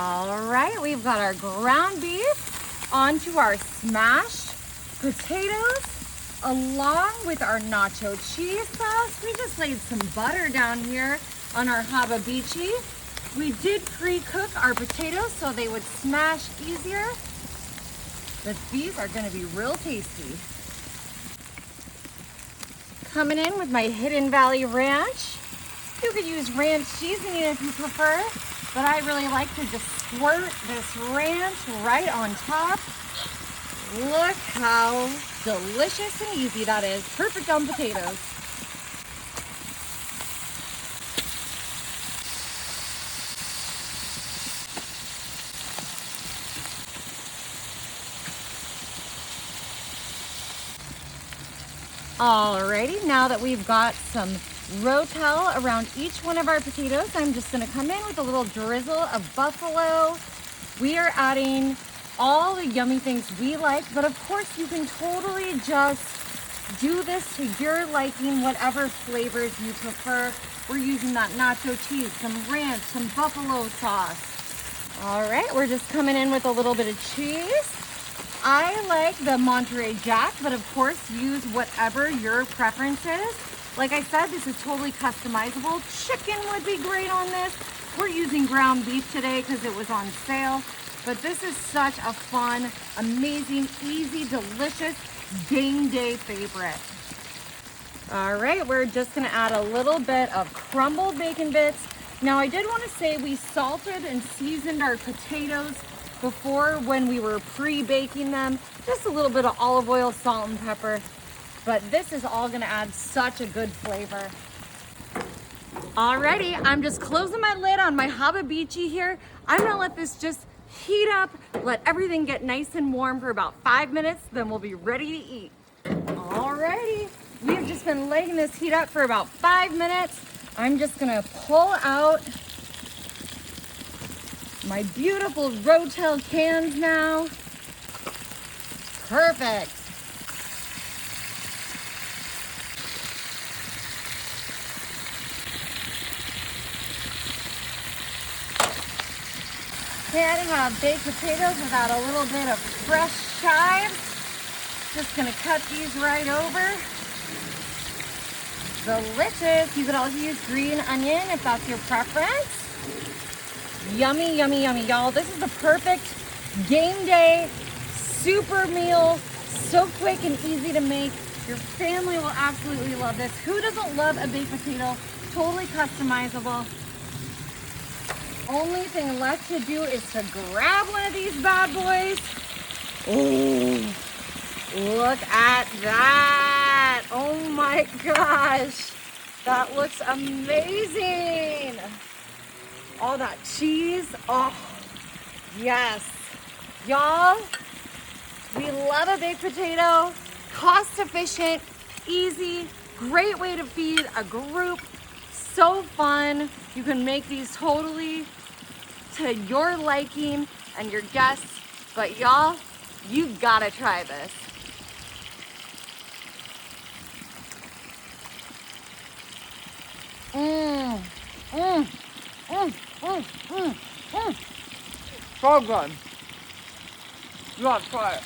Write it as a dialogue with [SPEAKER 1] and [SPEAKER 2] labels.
[SPEAKER 1] All right, we've got our ground beef onto our smashed potatoes along with our nacho cheese sauce. We just laid some butter down here on our hababichi. We did pre-cook our potatoes so they would smash easier, but these are gonna be real tasty. Coming in with my Hidden Valley Ranch. You could use ranch seasoning if you prefer, but I really like to just squirt this ranch right on top. Look how delicious and easy that is. Perfect on potatoes. Alrighty, now that we've got some rotel around each one of our potatoes, I'm just gonna come in with a little drizzle of buffalo. We are adding all the yummy things we like, but of course you can totally just do this to your liking, whatever flavors you prefer. We're using that nacho cheese, some ranch, some buffalo sauce. All right, we're just coming in with a little bit of cheese. I like the Monterey Jack, but of course use whatever your preference is. Like I said, this is totally customizable. Chicken would be great on this. We're using ground beef today because it was on sale. But this is such a fun, amazing, easy, delicious game day favorite. All right, we're just gonna add a little bit of crumbled bacon bits. Now I did wanna say we salted and seasoned our potatoes before when we were pre-baking them. Just a little bit of olive oil, salt, and pepper. But this is all gonna add such a good flavor. Alrighty, I'm just closing my lid on my hababichi here. I'm gonna let this just heat up, let everything get nice and warm for about 5 minutes, then we'll be ready to eat. Alrighty, we've just been letting this heat up for about 5 minutes. I'm just gonna pull out my beautiful rotel cans now. Perfect. Can't have baked potatoes without a little bit of fresh chives. Just gonna cut these right over. Delicious. You could also use green onion if that's your preference. Yummy, yummy, yummy, y'all. This is the perfect game day super meal. So quick and easy to make. Your family will absolutely love this. Who doesn't love a baked potato? Totally customizable. Only thing left to do is to grab one of these bad boys. Oh, look at that. Oh my gosh. That looks amazing. All that cheese. Oh, yes. Y'all, we love a baked potato. Cost efficient, easy, great way to feed a group. So fun. You can make these totally to your liking and your guests, but y'all, you gotta try this. So good. You gotta try it.